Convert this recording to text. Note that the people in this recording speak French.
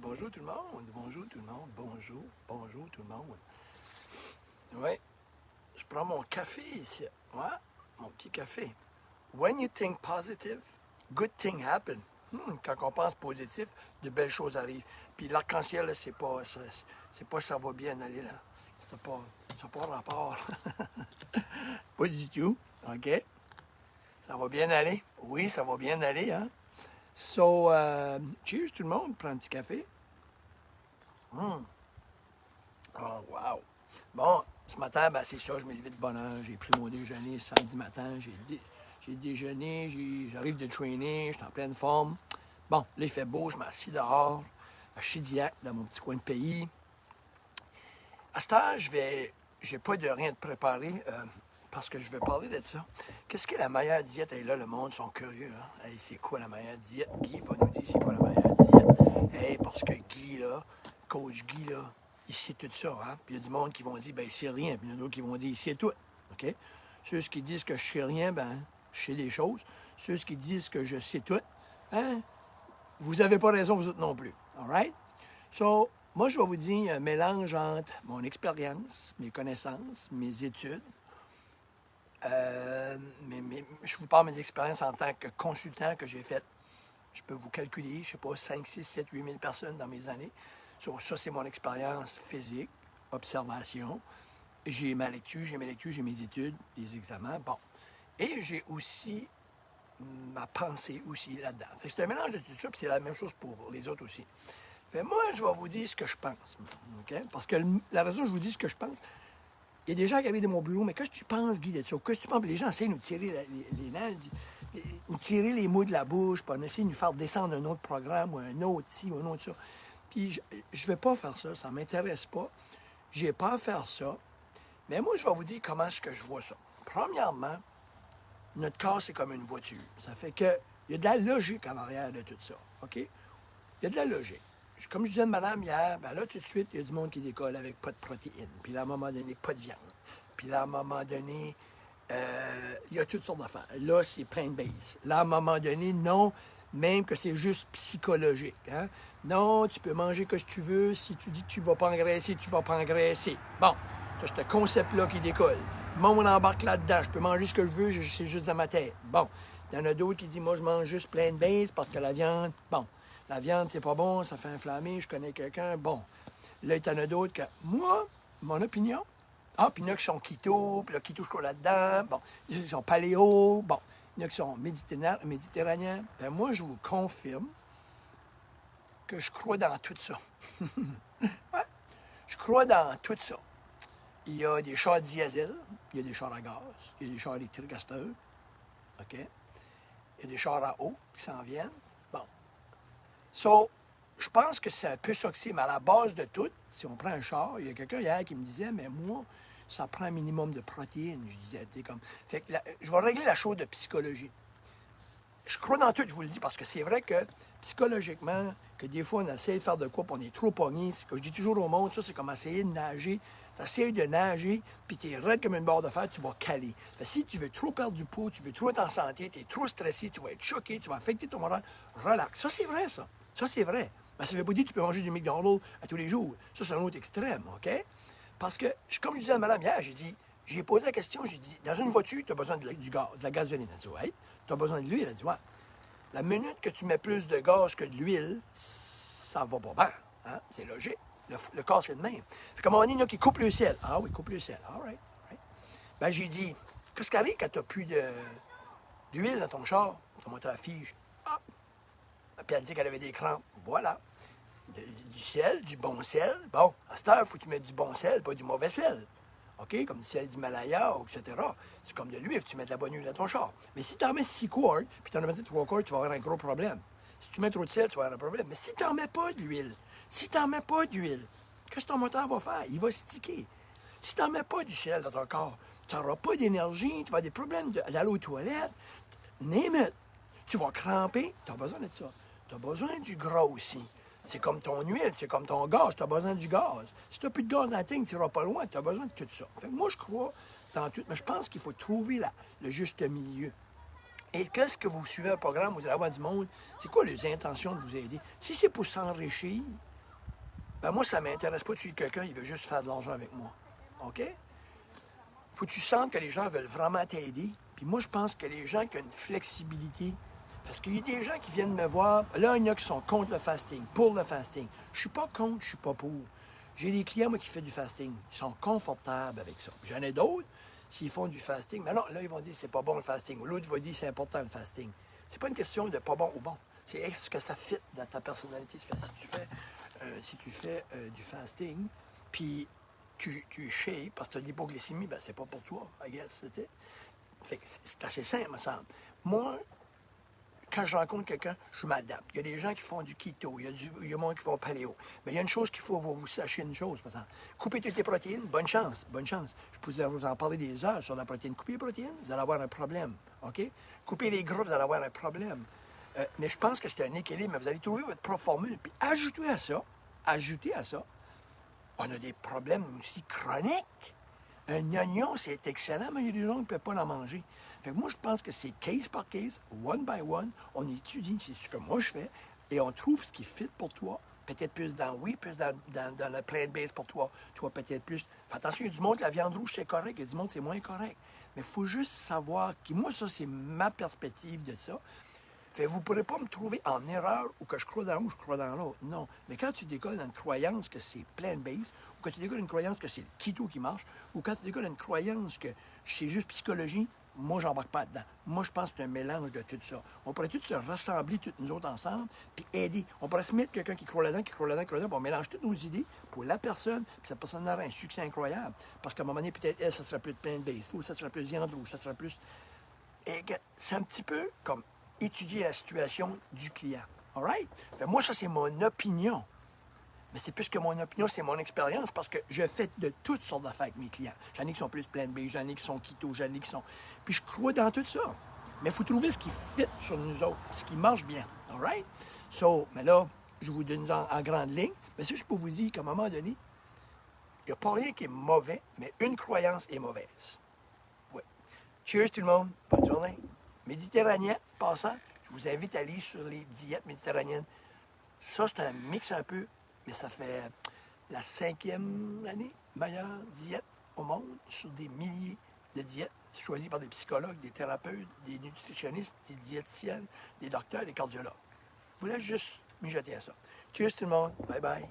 Bonjour tout le monde, bonjour tout le monde, bonjour tout le monde. Oui, je prends mon café ici. Ouais, mon petit café. When you think positive, good things happen. Quand on pense positif, de belles choses arrivent. Puis l'arc-en-ciel, là, c'est pas ça va bien aller là. Ça pas rapport. Pas du tout. OK? Ça va bien aller. Oui, ça va bien aller, hein? So, cheers tout le monde, prends un petit café. Oh, wow! Bon, ce matin, ben, c'est ça, je me levé de bonne heure. J'ai pris mon déjeuner samedi matin. J'ai déjeuné, j'arrive de trainer, je suis en pleine forme. Bon, là, il fait beau, je m'assis dehors, à Chidiac, dans mon petit coin de pays. À cette heure, j'ai pas de rien de préparé parce que je vais parler de ça. Qu'est-ce que la meilleure diète? Et là, le monde sont curieux. Hein? Hey, c'est quoi la meilleure diète? Guy va nous dire c'est quoi la meilleure diète. Hey, parce que Guy, là, coach Guy, là, il sait tout ça. Hein? Puis il y a du monde qui vont dire, ben, il sait rien. Puis il y en a d'autres qui vont dire, il sait tout. OK? Ceux qui disent que je sais rien, ben, je sais des choses. Ceux qui disent que je sais tout, hein? Vous n'avez pas raison, vous autres non plus. All right? So, moi, je vais vous dire un mélange entre mon expérience, mes connaissances, mes études. Je vous parle de mes expériences en tant que consultant que j'ai fait. Je peux vous calculer, je ne sais pas, 5, 6, 7, 8 000 personnes dans mes années. So, ça, c'est mon expérience physique, observation. J'ai ma lecture, j'ai mes études, des examens. Bon. Et j'ai aussi ma pensée aussi là-dedans. C'est un mélange de tout ça, puis c'est la même chose pour les autres aussi. Fait, moi, je vais vous dire ce que je pense. Okay? Parce que la raison que je vous dis ce que je pense, il y a des gens qui arrivent de mon bureau, mais qu'est-ce que tu penses, Guy, de ça? Qu'est-ce que tu penses? Les gens essaient de nous tirer les nerfs, nous tirer les mots de la bouche, puis on essaie de nous faire descendre un autre programme, ou un autre ci, ou un autre ça. Puis je ne vais pas faire ça, ça ne m'intéresse pas. Je n'ai pas à faire ça. Mais moi, je vais vous dire comment est-ce que je vois ça. Premièrement, notre corps, c'est comme une voiture. Ça fait qu'il y a de la logique en arrière de tout ça. OK? Il y a de la logique. Comme je disais de madame hier, ben là, tout de suite, il y a du monde qui décolle avec pas de protéines. Puis là, à un moment donné, pas de viande. Puis là, à un moment donné, il y a toutes sortes d'affaires. Là, c'est plant-based. Là, à un moment donné, non, même que c'est juste psychologique. Hein? Non, tu peux manger que ce que tu veux. Si tu dis que tu ne vas pas engraisser, tu ne vas pas engraisser. Bon, tu as ce concept-là qui décolle. Moi, on embarque là-dedans. Je peux manger ce que je veux, c'est juste dans ma tête. Bon, il y en a d'autres qui disent, moi, je mange juste plant-based parce que la viande, bon, la viande, c'est pas bon, ça fait inflammer, je connais quelqu'un, bon. Là, il y en a d'autres que, moi, mon opinion, ah, puis il y en a qui sont keto, puis le keto, je crois là-dedans, bon, ils sont paléo, bon, il y en a qui sont méditerranéens. Ben, moi, je vous confirme que je crois dans tout ça. Ouais, je crois dans tout ça. Il y a des chars diesel, il y a des chars à gaz, il y a des chars électriques à cette heure, OK? Il y a des chars à eau qui s'en viennent. Bon. So, je pense que c'est un peu ça que c'est, mais à la base de tout, si on prend un char, il y a quelqu'un hier qui me disait, mais moi, ça prend un minimum de protéines. Je disais, tu sais, comme. Fait que je vais régler la chose de psychologie. Je crois dans tout, je vous le dis, parce que c'est vrai que psychologiquement, que des fois, on essaie de faire de quoi, puis on est trop pogné. C'est que je dis toujours au monde, ça, c'est comme essayer de nager. Tu essaies de nager, puis tu es raide comme une barre de fer, tu vas caler. Fait que si tu veux trop perdre du poids, tu veux trop être en santé, tu es trop stressé, tu vas être choqué, tu vas affecter ton moral, relax. Ça, c'est vrai, ça. Ça, c'est vrai. Mais ça ne veut pas dire que tu peux manger du McDonald's à tous les jours. Ça, c'est un autre extrême, OK? Parce que, comme je disais à madame hier, j'ai posé la question, j'ai dit, dans une voiture, tu as besoin du gaz, de la gasoline. Elle dit, ouais. Tu as besoin de l'huile. Elle dit, ouais. La minute que tu mets plus de gaz que de l'huile, ça va pas bien. Hein? C'est logique. Le corps, c'est le même. Fait qu'à un moment donné, il y en a qui coupent le ciel. Ah oui, coupe le ciel. All right, all right. Ben, j'ai dit, qu'est-ce qui arrive quand tu n'as plus d'huile dans ton char, ton moteur à fige? Ah! Puis elle dit qu'elle avait des crampes. Voilà. Du sel, du bon sel. Bon, à cette heure, il faut que tu mettes du bon sel, pas du mauvais sel. OK? Comme du sel d'Himalaya, etc. C'est comme de l'huile, tu mets de la bonne huile dans ton char. Mais si tu en mets 6 quarts, puis tu en mets 3 quarts, tu vas avoir un gros problème. Si tu mets trop de sel, tu vas avoir un problème. Mais si tu n'en mets pas d'huile, qu'est-ce que ton moteur va faire? Il va sticker. Si tu n'en mets pas du sel dans ton corps, tu n'auras pas d'énergie, tu vas avoir des problèmes d'aller aux toilettes. Name it. Tu vas cramper, tu as besoin de ça. Tu as besoin du gras aussi. C'est comme ton huile, c'est comme ton gaz, tu as besoin du gaz. Si tu n'as plus de gaz dans la tank, tu n'iras pas loin, tu as besoin de tout ça. Fait que moi, je crois dans tout, mais je pense qu'il faut trouver le juste milieu. Et qu'est-ce que vous suivez un programme, vous allez avoir du monde, c'est quoi les intentions de vous aider? Si c'est pour s'enrichir, Ben moi, ça ne m'intéresse pas de suivre quelqu'un, il veut juste faire de l'argent avec moi. OK? Faut que tu sentes que les gens veulent vraiment t'aider. Puis moi, je pense que les gens qui ont une flexibilité, parce qu'il y a des gens qui viennent me voir, là, il y en a qui sont contre le fasting, pour le fasting. Je suis pas contre, je suis pas pour. J'ai des clients, moi, qui font du fasting. Ils sont confortables avec ça. J'en ai d'autres, s'ils font du fasting, mais non, là, ils vont dire c'est pas bon le fasting. Ou l'autre va dire c'est important le fasting. C'est pas une question de pas bon ou bon. C'est est-ce que ça fit dans ta personnalité. Si tu fais du fasting, puis tu shakes parce que tu as de l'hypoglycémie, ben c'est pas pour toi, I guess, c'était. Fait que c'est assez simple, me semble. Moi, quand je rencontre quelqu'un, je m'adapte. Il y a des gens qui font du keto, il y a des gens qui font paléo. Mais il y a une chose qu'il faut, vous sachiez une chose, par exemple. Coupez toutes les protéines, bonne chance, bonne chance. Je pourrais vous en parler des heures sur la protéine. Coupez les protéines, vous allez avoir un problème, OK? Coupez les gras, vous allez avoir un problème. Mais je pense que c'est un équilibre, mais vous allez trouver votre propre formule. Puis ajoutez à ça, on a des problèmes aussi chroniques. Un oignon, c'est excellent, mais il y a des gens qui ne peuvent pas en manger. Fait que moi, je pense que c'est case par case, one by one. On étudie, c'est ce que moi je fais, et on trouve ce qui fit pour toi. Peut-être plus plus dans le plant-based pour toi. Toi, peut-être plus. Fais attention, il y a du monde, la viande rouge, c'est correct. Il y a du monde, c'est moins correct. Mais il faut juste savoir que moi, ça, c'est ma perspective de ça. Fait, vous ne pourrez pas me trouver en erreur ou que je crois dans l'un ou je crois dans l'autre. Non. Mais quand tu décolles dans une croyance que c'est plant-based, ou quand tu décolles une croyance que c'est le keto qui marche, ou quand tu décolles une croyance que c'est juste psychologie, moi, j'embarque pas dedans. Moi, je pense que c'est un mélange de tout ça. On pourrait tous se rassembler, toutes nous autres ensemble, puis aider. On pourrait se mettre quelqu'un qui croit là-dedans, puis on mélange toutes nos idées pour la personne, puis cette personne aura un succès incroyable. Parce qu'à un moment donné, peut-être, elle, ça sera plus de plant-based, ou ça sera plus viande rouge, ça sera plus... Et c'est un petit peu comme étudier la situation du client. All right? Fait, moi, ça, c'est mon opinion. Mais c'est plus que mon opinion, c'est mon expérience parce que je fais de toutes sortes d'affaires avec mes clients. J'en ai qui sont plus plant-based, j'en ai qui sont keto, j'en ai qui sont... Puis je crois dans tout ça. Mais il faut trouver ce qui fit sur nous autres, ce qui marche bien. All right? So, mais là, je vous donne en grande ligne. Mais c'est juste pour vous dire qu'à un moment donné, il n'y a pas rien qui est mauvais, mais une croyance est mauvaise. Oui. Cheers tout le monde. Bonne journée. Méditerranéen, passant, je vous invite à aller sur les diètes méditerranéennes. Ça, c'est un mix un peu, mais ça fait la 5e année meilleure diète au monde sur des milliers de diètes choisies par des psychologues, des thérapeutes, des nutritionnistes, des diététiciennes, des docteurs, des cardiologues. Je voulais juste mijoter à ça. Cheers tout le monde. Bye bye.